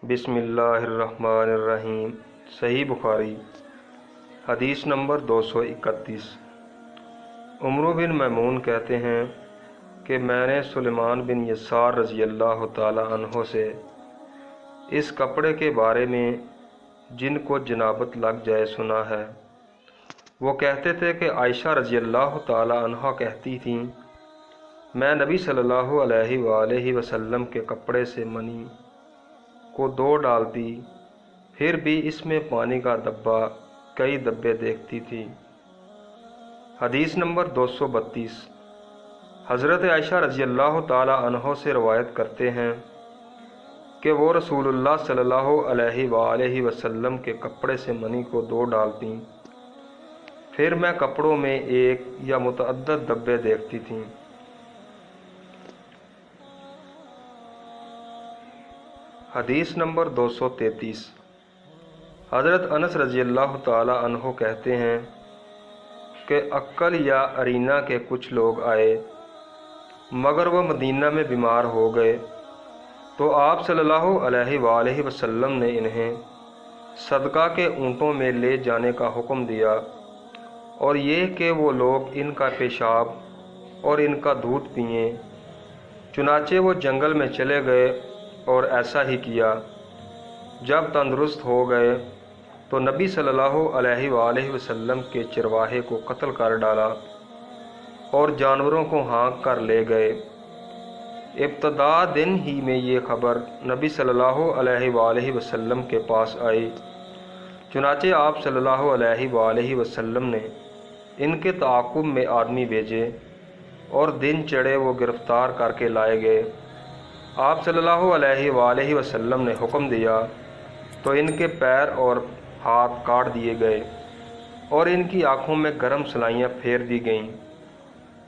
बिस्मिल्लाहिर्रहमानिर्रहीम। सही बुखारी हदीस नंबर 231। उमर बिन मैमून कहते हैं कि मैंने सुलेमान बिन यसार रज़ी अल्लाह ताला अन्हो से इस कपड़े के बारे में जिनको जनाबत लग जाए सुना है। वो कहते थे कि आयशा रज़ी अल्लाह ताला अन्हा कहती थीं, मैं नबी सल्लल्लाहु अलैहि वसल्लम के कपड़े से मनी को धो डालती, फिर भी इसमें पानी का डब्बा कई डब्बे देखती थी। हदीस नंबर 232। हज़रत आयशा रज़ी अल्लाह ताला अन्हा से रवायत करते हैं कि वो रसूलुल्लाह सल्लल्लाहु अलैहि वसल्लम के कपड़े से मनी को धो डालती, फिर मैं कपड़ों में एक या मुतअद्दद डब्बे देखती थीं। हदीस नंबर 233। हज़रत अनस रज़ी अल्लाह ताला अन्हो कहते हैं कि अक्ल या अरीना के कुछ लोग आए, मगर वह मदीना में बीमार हो गए, तो आप सल्लल्लाहु अलैहि वसल्लम ने इन्हें सदका के ऊँटों में ले जाने का हुक्म दिया, और ये कि वो लोग इनका पेशाब और इनका दूध पिएं। चुनाचे वो जंगल में चले गए और ऐसा ही किया। जब तंदुरुस्त हो गए तो नबी सल्लल्लाहु अलैहि वसल्लम के चरवाहे को कत्ल कर डाला और जानवरों को हाँक कर ले गए। इब्तदा दिन ही में ये खबर नबी सल्लल्लाहु अलैहि वसल्लम के पास आई। चुनाचे आप सल्लल्लाहु अलैहि वसल्लम ने इनके ताक़ुब में आदमी भेजे और दिन चढ़े वो गिरफ़्तार करके लाए गए। आप सल्लल्लाहु अलैहि वसल्लम ने हुक्म दिया तो इनके पैर और हाथ काट दिए गए और इनकी आँखों में गर्म सलाइयाँ फेर दी गईं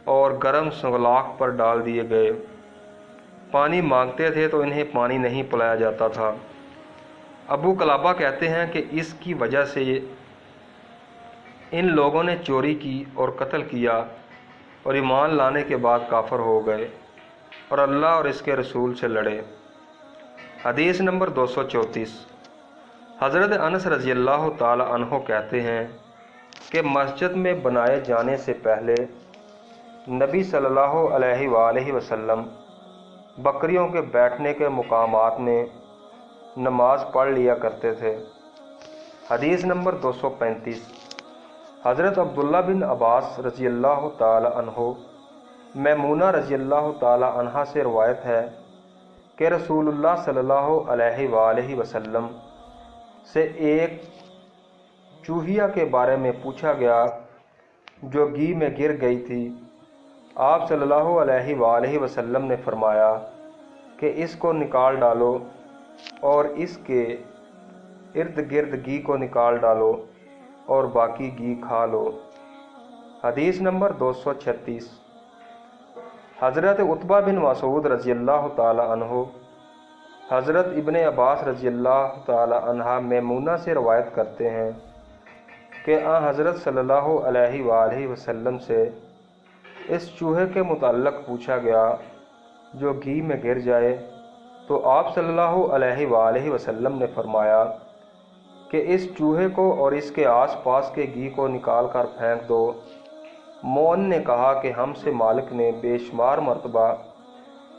और गर्म संगलाख पर डाल दिए गए। पानी मांगते थे तो इन्हें पानी नहीं पिलाया जाता था। अबू कलाबा कहते हैं कि इसकी वजह से इन लोगों ने चोरी की और कत्ल किया और ईमान लाने के बाद काफिर हो गए और अल्लाह और इसके रसूल से लड़े। हदीस नंबर 234। हज़रत अनस रज़ी अल्लाह ताला अन्हो कहते हैं कि मस्जिद में बनाए जाने से पहले नबी सल्लल्लाहु अलैहि वसल्लम बकरियों के बैठने के मुकामात में नमाज पढ़ लिया करते थे। हदीस नंबर 235। हज़रत अब्दुल्ला बिन अब्बास रज़ी अल्लाह ताला अन्हो मैमूना रज़ी अल्लाह ताला अन्हा से रवायत है कि रसूलुल्लाह सल्लल्लाहु अलैहि वसल्लम से एक चूहिया के बारे में पूछा गया जो घी में गिर गई थी। आप सल्लल्लाहु अलैहि वसल्लम ने फरमाया कि इसको निकाल डालो और इसके इर्द गिर्द घी को निकाल डालो और बाकी घी खा लो। हदीस नंबर 236। हज़रत उतबा बिन मसूद रज़ी अल्लाह ताला अन्हो हज़रत इब्ने अब्बास रज़ी अल्लाह ताला अन्हा मैमूना से रवायत करते हैं कि हज़रत सल्लल्लाहु अलैहि वसल्लम से इस चूहे के मुताल्लिक़ पूछा गया जो घी में गिर जाए, तो आप सल्लल्लाहु अलैहि वसल्लम ने फरमाया कि इस चूहे को और इसके आस पास के घी को निकाल कर फेंक दो। मोन ने कहा कि हमसे मालिक ने बेशुमार मरतबा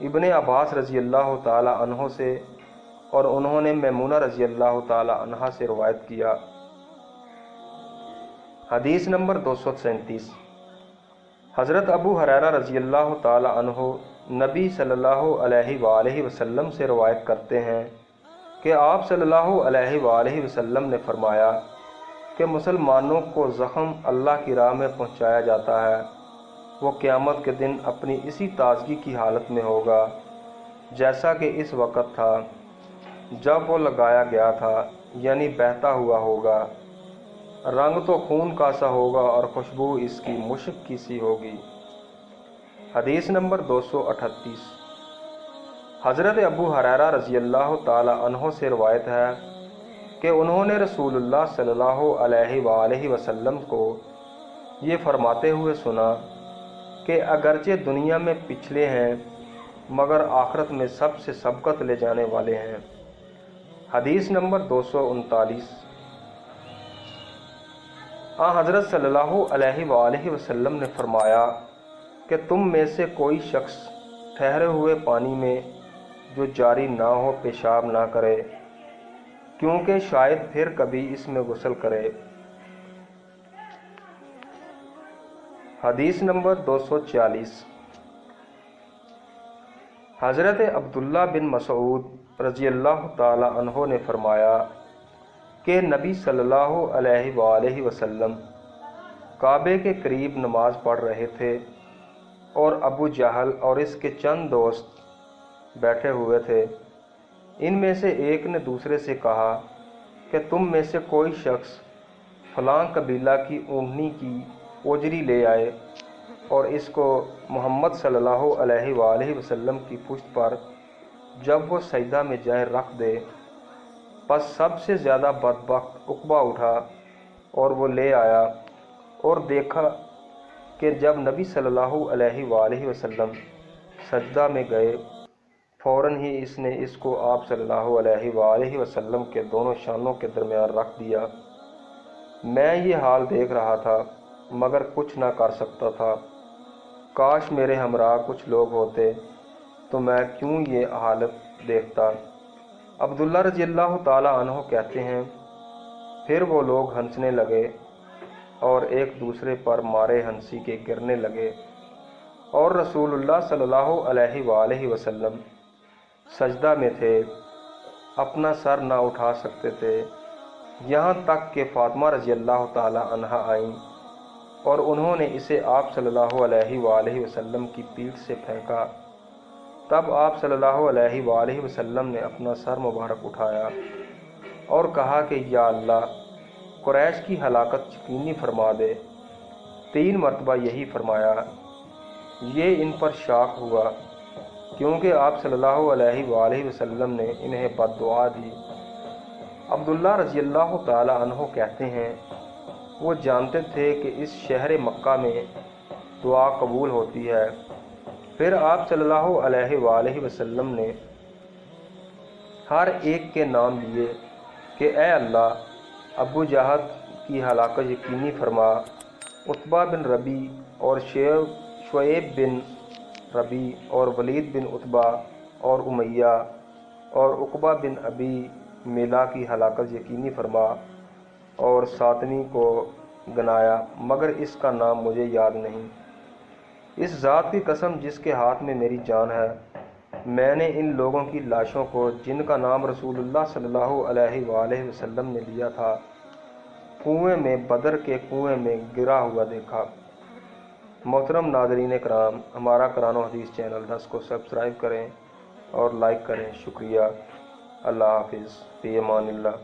इब्ने अब्बास रज़ी अल्लाह ताला अन्हो से और उन्होंने मैमूना रज़ी अल्लाह ताला अन्हा से रवायत किया। हदीस नंबर 237। हज़रत अबू हुरैरा रज़ी अल्लाह ताला अन्हो नबी सल्लल्लाहु अलैहि वसल्लम से रवायत करते हैं कि आप सल्लल्लाहु अलैहि वसल्लम ने फरमाया कि मुसलमानों को ज़ख़म अल्लाह की राह में पहुँचाया जाता है, वो क़यामत के दिन अपनी इसी ताज़गी की हालत में होगा जैसा कि इस वक़्त था जब वो लगाया गया था, यानी बहता हुआ होगा। रंग तो खून का सा होगा और खुशबू इसकी मुश्क की सी होगी। हदीस नंबर 238। हज़रत अबू हुरैरा रज़ी अल्लाह ताला अन्हो से रवायत है कि उन्होंने रसूलुल्लाह सल्लल्लाहु अलैहि वसल्लम को ये फरमाते हुए सुना कि अगरचे दुनिया में पिछले हैं मगर आखिरत में सबसे सबकत ले जाने वाले हैं। حدیث نمبر 239۔ حضرت صلی اللہ علیہ وآلہ وسلم نے فرمایا کہ تم میں سے کوئی شخص ٹھہرے ہوئے پانی میں جو جاری نہ ہو پیشاب نہ کرے، کیونکہ شاید پھر کبھی اس میں غسل کرے۔ حدیث نمبر 240۔ حضرت عبداللہ بن مسعود رضی اللہ تعالی عنہ نے فرمایا کہ نبی صلی اللہ علیہ وآلہ وسلم کعبے کے قریب نماز پڑھ رہے تھے اور ابو جہل اور اس کے چند دوست بیٹھے ہوئے تھے۔ ان میں سے ایک نے دوسرے سے کہا کہ تم میں سے کوئی شخص فلاں قبیلہ کی اونٹنی کی اوجری لے آئے اور اس کو محمد صلی اللہ علیہ وآلہ وسلم کی پشت پر جب وہ سجدہ میں جائیں رکھ دے۔ پس سب سے زیادہ بدبخت عقبہ اٹھا اور وہ لے آیا اور دیکھا کہ جب نبی صلی اللہ علیہ وآلہ وسلم سجدہ میں گئے، فوراً ہی اس نے اس کو آپ صلی اللہ علیہ وآلہ وسلم کے دونوں شانوں کے درمیان رکھ دیا۔ میں یہ حال دیکھ رہا تھا مگر کچھ نہ کر سکتا تھا۔ کاش میرے ہمراہ کچھ لوگ ہوتے تو میں کیوں یہ حالت دیکھتا۔ عبداللہ رضی اللہ تعالی عنہ کہتے ہیں، پھر وہ لوگ ہنسنے لگے اور ایک دوسرے پر مارے ہنسی کے گرنے لگے، اور رسول اللہ صلی اللہ علیہ وآلہ وسلم سجدہ میں تھے، اپنا سر نہ اٹھا سکتے تھے، یہاں تک کہ فاطمہ رضی اللہ تعالی عنہا آئیں اور انہوں نے اسے آپ صلی اللہ علیہ وآلہ وسلم کی پیٹھ سے پھینکا۔ تب آپ صلی اللہ علیہ وآلہ وسلم نے اپنا سر مبارک اٹھایا اور کہا کہ یا اللہ، قریش کی ہلاکت یقینی فرما دے۔ 3 مرتبہ یہی فرمایا۔ یہ ان پر شاق ہوا کیونکہ آپ صلی اللہ علیہ وآلہ وسلم نے انہیں بد دعا دی۔ عبداللہ رضی اللہ تعالی عنہ کہتے ہیں، وہ جانتے تھے کہ اس شہر مکہ میں دعا قبول ہوتی ہے۔ پھر آپ صلی اللہ علیہ وآلہ وسلم نے ہر ایک کے نام لیے کہ اے اللہ، ابو جہل کی ہلاکت یقینی فرما، عتبہ بن ربی اور شعیب بن ربی اور ولید بن عتبہ اور امیہ اور عقبہ بن ابی میلہ کی ہلاکت یقینی فرما، اور 7ویں کو گنایا مگر اس کا نام مجھے یاد نہیں۔ اس ذات کی قسم جس کے ہاتھ میں میری جان ہے، میں نے ان لوگوں کی لاشوں کو جن کا نام رسول اللہ صلی اللہ علیہ وآلہ وسلم نے لیا تھا، کنویں میں بدر کے کنویں میں گرا ہوا دیکھا۔ محترم ناظرین کرام، ہمارا قرآن و حدیث چینل 10 کو سبسکرائب کریں اور لائک کریں۔ شکریہ۔ اللہ حافظ، فی امان اللہ۔